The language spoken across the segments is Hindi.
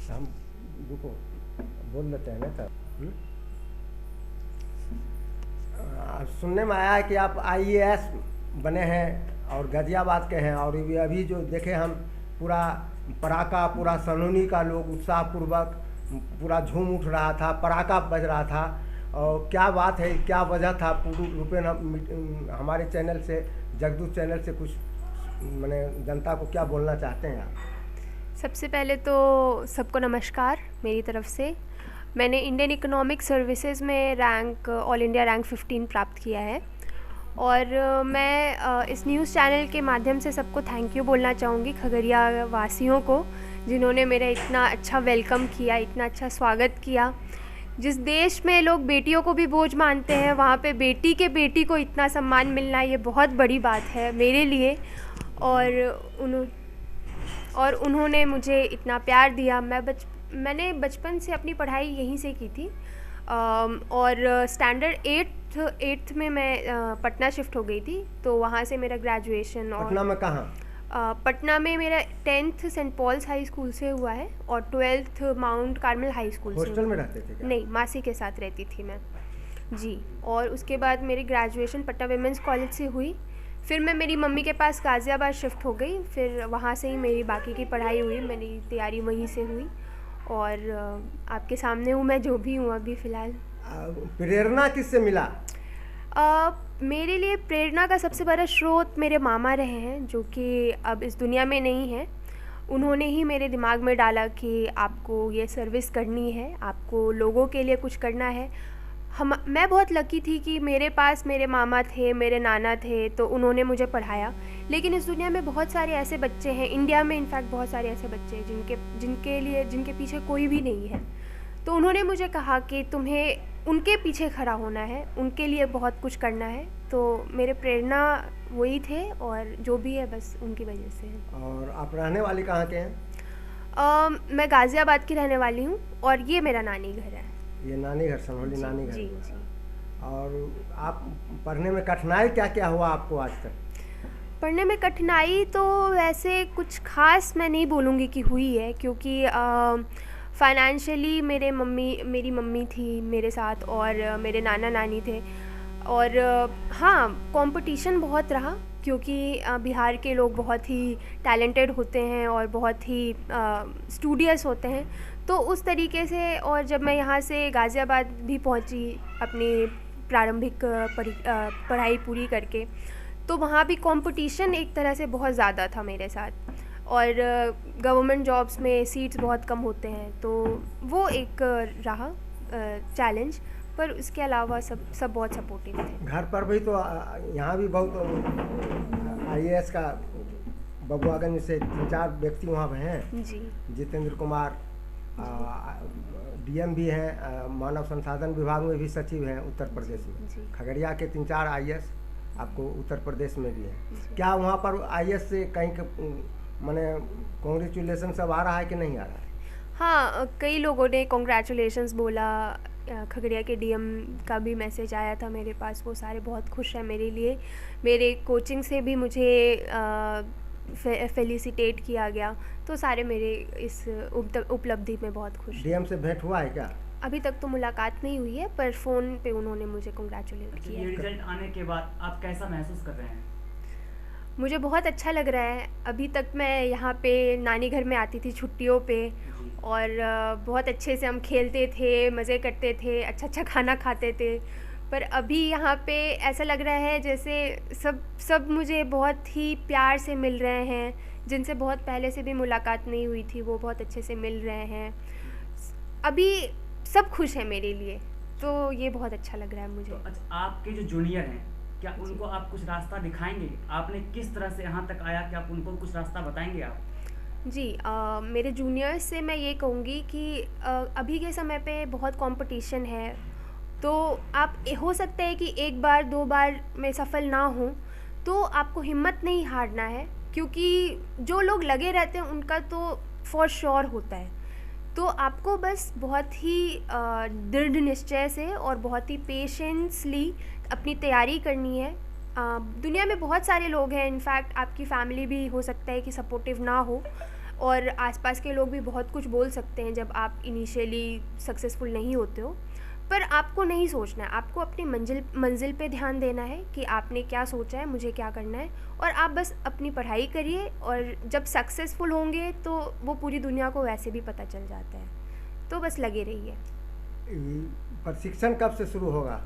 हम रुको बोल लेते हैं ना तब। सुनने में आया है कि आप आईएएस बने हैं और गाजियाबाद के हैं, और अभी जो देखे हम पूरा पटाखा, पूरा सलोनी का लोग उत्साहपूर्वक पूरा झूम उठ रहा था, पटाखा बज रहा था। और क्या बात है, क्या वजह था? पूर्ण रूपेण हमारे चैनल से, जगदूत चैनल से कुछ मैंने जनता को क्या बोलना चाहते हैं आप? सबसे पहले तो सबको नमस्कार मेरी तरफ से। मैंने इंडियन इकोनॉमिक सर्विसेज में रैंक ऑल इंडिया रैंक 15 प्राप्त किया है, और मैं इस न्यूज़ चैनल के माध्यम से सबको थैंक यू बोलना चाहूँगी, खगड़िया वासियों को, जिन्होंने मेरा इतना अच्छा वेलकम किया, इतना अच्छा स्वागत किया। जिस देश में लोग बेटियों को भी बोझ मानते हैं, वहाँ पे बेटी को इतना सम्मान मिलना, ये बहुत बड़ी बात है मेरे लिए। और उन्होंने मुझे इतना प्यार दिया। मैंने बचपन से अपनी पढ़ाई यहीं से की थी, और स्टैंडर्ड एट्थ में मैं पटना शिफ्ट हो गई थी, तो वहाँ से मेरा ग्रेजुएशन। और पटना में कहाँ? पटना में मेरा 10th Saint Paul's high school से हुआ है, और 12th mount Carmel high school से। हॉस्टल में रहते थे क्या? नहीं, मासी के साथ रहती थी मैं जी। और उसके बाद मेरी ग्रेजुएशन पटना विमेंस कॉलेज से हुई। फिर मैं मेरी मम्मी के पास गाज़ियाबाद शिफ्ट हो गई, फिर वहाँ से ही मेरी बाकी की पढ़ाई हुई, मेरी तैयारी वहीं से हुई, और आपके सामने हूँ मैं जो भी हूँ अभी फ़िलहाल। प्रेरणा किससे मिला? मेरे लिए प्रेरणा का सबसे बड़ा स्रोत मेरे मामा रहे हैं, जो कि अब इस दुनिया में नहीं हैं। उन्होंने ही मेरे दिमाग में डाला कि आपको ये सर्विस करनी है, आपको लोगों के लिए कुछ करना है। मैं बहुत लकी थी कि मेरे पास मेरे मामा थे, मेरे नाना थे, तो उन्होंने मुझे पढ़ाया। लेकिन इस दुनिया में बहुत सारे ऐसे बच्चे हैं, इंडिया में इनफैक्ट बहुत सारे ऐसे बच्चे हैं जिनके पीछे कोई भी नहीं है। तो उन्होंने मुझे कहा कि तुम्हें उनके पीछे खड़ा होना है, उनके लिए बहुत कुछ करना है। तो मेरे प्रेरणा वही थे, और जो भी है बस उनकी वजह से है। और आप रहने वाली कहाँ के हैं? मैं गाज़ियाबाद की रहने वाली हूँ, और ये मेरा नानी घर है। ये नानी घर, सनहोली नानी घर। जी जी। और आप पढ़ने में कठिनाई क्या क्या हुआ आपको आज तक? पढ़ने में कठिनाई तो वैसे कुछ खास मैं नहीं बोलूँगी कि हुई है, क्योंकि फाइनेंशियली मेरी मम्मी थी मेरे साथ, और मेरे नाना नानी थे। और हाँ, कंपटीशन बहुत रहा, क्योंकि बिहार के लोग बहुत ही टैलेंटेड होते हैं और बहुत ही स्टूडियस होते हैं। तो उस तरीके से, और जब मैं यहाँ से गाज़ियाबाद भी पहुँची अपनी प्रारंभिक पढ़ाई पूरी करके, तो वहाँ भी कंपटीशन एक तरह से बहुत ज़्यादा था मेरे साथ, और गवर्नमेंट जॉब्स में सीट्स बहुत कम होते हैं, तो वो एक रहा चैलेंज। पर उसके अलावा सब बहुत सपोर्टिव थे। घर पर भी तो यहाँ भी बहुत आईएएस का बबुआगंज से 3-4 व्यक्ति वहाँ पे हैं जी। जितेंद्र कुमार, डीएम भी हैं, मानव संसाधन विभाग में भी सचिव हैं उत्तर प्रदेश में। जी। खगड़िया के 3-4 आईएएस आपको उत्तर प्रदेश में भी हैं। क्या वहाँ पर आईएएस से कहीं माने कॉन्ग्रेचुलेसन सब आ रहा है कि नहीं आ रहा है? हाँ, कई लोगों ने कॉन्ग्रेचुलेशंस बोला। खगड़िया के डीएम का भी मैसेज आया था मेरे पास, वो सारे बहुत खुश हैं मेरे लिए। मेरे कोचिंग से भी मुझे फेलिसिटेट किया गया, तो सारे मेरे इस उपलब्धि में बहुत खुश। डीएम से भेंट हुआ है क्या? अभी तक तो मुलाकात नहीं हुई है, पर फ़ोन पे उन्होंने मुझे कॉन्ग्रेचुलेट किया। ये रिजल्ट आने के बाद आप कैसा महसूस कर रहे हैं? मुझे बहुत अच्छा लग रहा है। अभी तक मैं यहाँ पे नानी घर में आती थी छुट्टियों पे, और बहुत अच्छे से हम खेलते थे, मज़े करते थे, अच्छा खाना खाते थे। पर अभी यहाँ पे ऐसा लग रहा है जैसे सब मुझे बहुत ही प्यार से मिल रहे हैं, जिनसे बहुत पहले से भी मुलाकात नहीं हुई थी, वो बहुत अच्छे से मिल रहे हैं। अभी सब खुश हैं मेरे लिए, तो ये बहुत अच्छा लग रहा है मुझे। तो अच्छा, आपके जो जूनियर हैं, क्या उनको आप कुछ रास्ता दिखाएंगे? आपने किस तरह से यहाँ तक आया कि आप उनको कुछ रास्ता बताएंगे आप? जी, मेरे जूनियर्स से मैं ये कहूँगी कि अभी के समय पे बहुत कंपटीशन है, तो आप हो सकता है कि एक बार 2 बार में सफल ना हो, तो आपको हिम्मत नहीं हारना है, क्योंकि जो लोग लगे रहते हैं उनका तो फॉर श्योर होता है। तो आपको बस बहुत ही दृढ़ निश्चय से और बहुत ही पेशेंसली अपनी तैयारी करनी है। दुनिया में बहुत सारे लोग हैं, इनफैक्ट आपकी फैमिली भी हो सकता है कि सपोर्टिव ना हो, और आसपास के लोग भी बहुत कुछ बोल सकते हैं जब आप इनिशियली सक्सेसफुल नहीं होते हो, पर आपको नहीं सोचना है, आपको अपनी मंजिल पे ध्यान देना है कि आपने क्या सोचा है, मुझे क्या करना है, और आप बस अपनी पढ़ाई करिए, और जब सक्सेसफुल होंगे तो वो पूरी दुनिया को वैसे भी पता चल जाता है, तो बस लगे रहिए। प्रशिक्षण कब से शुरू होगा?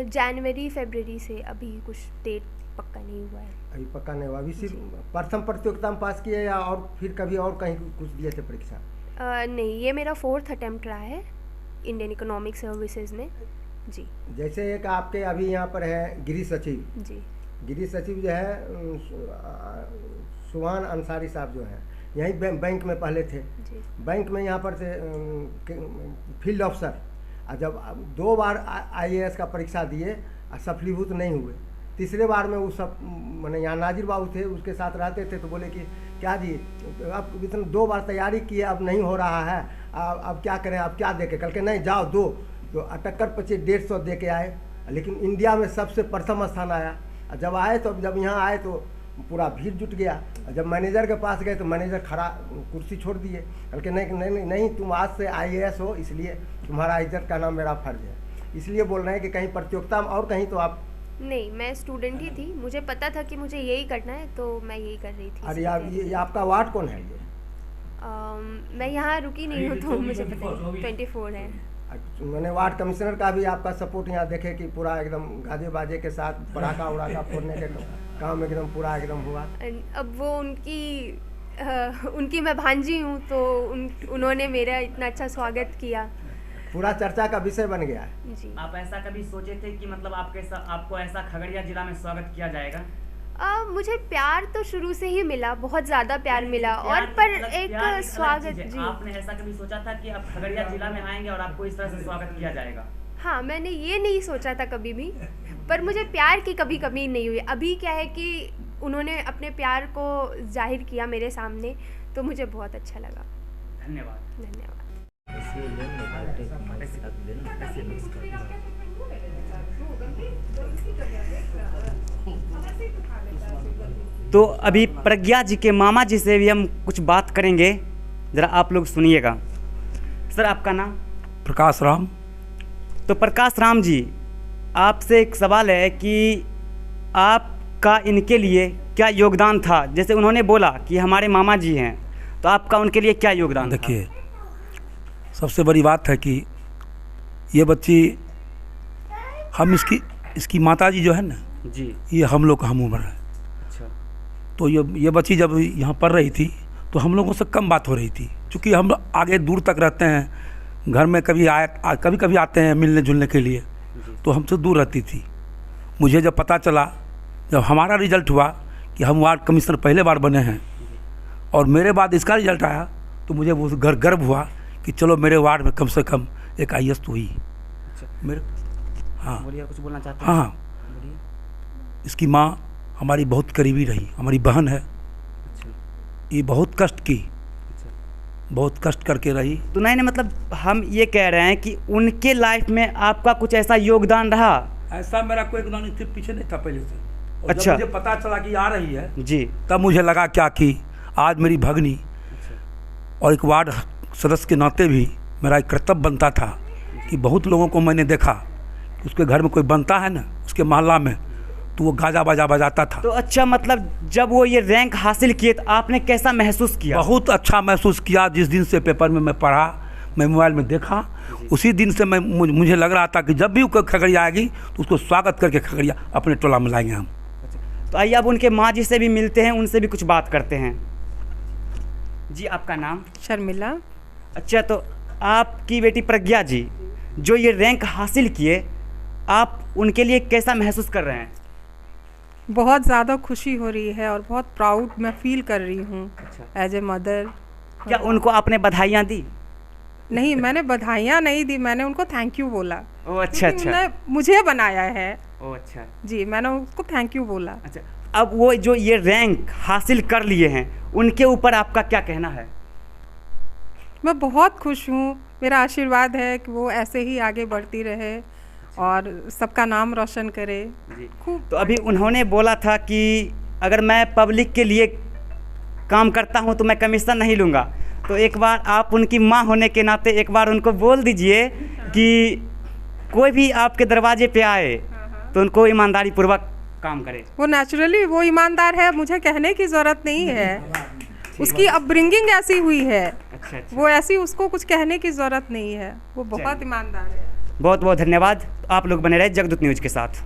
जनवरी फरवरी से, अभी कुछ डेट पक्का नहीं हुआ है। अभी पक्का नहीं हुआ, अभी सिर्फ प्रथम प्रतियोगिता में पास किए या और फिर कभी और कहीं कुछ दिए थे परीक्षा? नहीं, ये मेरा 4th अटेम्प्ट रहा है इंडियन इकोनॉमिक सर्विसेज में जी। जैसे एक आपके अभी यहाँ पर है गृह सचिव जी, गृह सचिव जो है सुभान अंसारी साहब जो हैं, यहीं बैंक में पहले थे जी। बैंक में यहाँ पर से फील्ड ऑफिसर, और जब 2 बार IAS का परीक्षा दिए और सफलीभूत नहीं हुए, तीसरे बार में वो सब मैंने यहाँ नाजिर बाबू थे उसके साथ रहते थे, तो बोले कि क्या जी अब इतना 2 बार तैयारी किए अब नहीं हो रहा है, अब क्या करें, अब क्या दे के? कल के नहीं जाओ दो, तो अटक्कर 150 दे के आए, लेकिन इंडिया में सबसे प्रथम स्थान आया। जब आए तो जब यहाँ आए तो पूरा भीड़ जुट गया, जब मैनेजर के पास गए तो मैनेजर खड़ा कुर्सी छोड़ दिए, कल के नहीं नहीं नहीं, नहीं तुम आज से IAS हो, इसलिए तुम्हारा इज्जत का नाम मेरा फर्ज है, इसलिए बोल रहे हैं कि कहीं प्रतियोगिता में और कहीं तो आप नहीं, मैं स्टूडेंट ही थी, मुझे पता था कि मुझे यही करना है, तो मैं यही कर रही थी। अरे यार ये आपका वार्ड कौन है? ये मैं यहाँ रुकी नहीं हूँ तो मुझे पता नहीं। 24 है। मैंने वार्ड कमिश्नर का भी आपका सपोर्ट यहाँ देखे कि पूरा एकदम गाजे बाजे के साथ पटाखा उड़ाका फोड़ने के काम एकदम पूरा एकदम हुआ। अब वो उनकी मैं भांजी हूँ, तो उन्होंने मेरा इतना अच्छा स्वागत किया, पूरा चर्चा का विषय बन गया है जी। आप ऐसा कभी सोचे थे कि मतलब आपको ऐसा खगड़िया जिला में स्वागत किया जाएगा? मुझे प्यार तो शुरू से ही मिला, बहुत ज़्यादा प्यार मिला, और पर एक स्वागत जी। आपने ऐसा कभी सोचा था कि आप खगड़िया जिला में आएंगे और आपको इस तरह से स्वागत किया जाएगा? हाँ, मैंने ये नहीं सोचा था कभी भी, पर मुझे प्यार की कभी कमी नहीं हुई। अभी क्या है कि उन्होंने अपने प्यार को जाहिर किया मेरे सामने, तो मुझे बहुत अच्छा लगा। धन्यवाद। धन्यवाद। तो अभी प्रज्ञा जी के मामा जी से भी हम कुछ बात करेंगे, ज़रा आप लोग सुनिएगा। सर, आपका नाम? प्रकाश राम। तो प्रकाश राम जी, आपसे एक सवाल है कि आपका इनके लिए क्या योगदान था? जैसे उन्होंने बोला कि हमारे मामा जी हैं, तो आपका उनके लिए क्या योगदान था? देखिए, सबसे बड़ी बात है कि ये बच्ची, हम इसकी माता जी जो है ना जी, ये हम लोग का हम उम्र है। अच्छा। तो ये बच्ची जब यहाँ पढ़ रही थी तो हम लोगों से कम बात हो रही थी, क्योंकि हम आगे दूर तक रहते हैं, घर में कभी कभी आते हैं मिलने जुलने के लिए, तो हमसे दूर रहती थी। मुझे जब पता चला, जब हमारा रिजल्ट हुआ कि हम वार्ड कमिश्नर पहले बार बने हैं और मेरे बाद इसका रिजल्ट आया, तो मुझे वो गर्व हुआ कि चलो मेरे वार्ड में कम से कम एक IAS तो हुई। अच्छा, मेरे हाँ बोलिए, कुछ बोलना चाहते हैं? हाँ, बोलिए। इसकी माँ हमारी बहुत करीबी रही, हमारी बहन है। अच्छा, ये बहुत कष्ट की, अच्छा। बहुत कष्ट करके रही। तो नहीं, मतलब हम ये कह रहे हैं कि उनके लाइफ में आपका कुछ ऐसा योगदान रहा? ऐसा मेरा कोई योगदान इससे पीछे नहीं था पहले से। और अच्छा। जब मुझे पता चला कि आ रही है जी, तब मुझे लगा क्या कि आज मेरी भगनी और एक वार्ड सदस्य के नाते भी मेरा एक कर्तव्य बनता था कि बहुत लोगों को मैंने देखा कि उसके घर में कोई बनता है ना, उसके मोहल्ला में, तो वो गाजा बाजा बजाता था। तो अच्छा, मतलब जब वो ये रैंक हासिल किए तो आपने कैसा महसूस किया? बहुत अच्छा महसूस किया। जिस दिन से पेपर में मैं पढ़ा, मैं मोबाइल में देखा, उसी दिन से मुझे लग रहा था कि जब भी वो खगड़िया आएगी तो उसको स्वागत करके खगड़िया अपने टोला में लाएंगे हम। तो आइए अब उनके माँ जी से भी मिलते हैं, उनसे भी कुछ बात करते हैं। जी, आपका नाम? शर्मिला। अच्छा, तो आपकी बेटी प्रज्ञा जी जो ये रैंक हासिल किए, आप उनके लिए कैसा महसूस कर रहे हैं? बहुत ज़्यादा खुशी हो रही है और बहुत प्राउड मैं फील कर रही हूँ अच्छा। As a mother. क्या उनको आपने बधाइयाँ दी? नहीं, मैंने बधाइयाँ नहीं दी, मैंने उनको थैंक यू बोला। ओह, अच्छा अच्छा। उन्होंने मुझे बनाया है। ओह, अच्छा जी, मैंने उसको थैंक यू बोला। अच्छा। अब वो जो ये रैंक हासिल कर लिए हैं, उनके ऊपर आपका क्या कहना है? मैं बहुत खुश हूँ, मेरा आशीर्वाद है कि वो ऐसे ही आगे बढ़ती रहे और सबका नाम रोशन करे। जी। खूब। तो अभी उन्होंने बोला था कि अगर मैं पब्लिक के लिए काम करता हूँ तो मैं कमीशन नहीं लूँगा। तो एक बार आप उनकी माँ होने के नाते एक बार उनको बोल दीजिए कि कोई भी आपके दरवाजे पे आए तो उनको ईमानदारी पूर्वक काम करे। वो नेचुरली वो ईमानदार है, मुझे कहने की ज़रूरत नहीं है। उसकी अपब्रिंगिंग ऐसी हुई है। अच्छा। वो ऐसी, उसको कुछ कहने की ज़रूरत नहीं है, वो बहुत ईमानदार है। बहुत बहुत धन्यवाद। आप लोग बने रहे जगदूत न्यूज़ के साथ।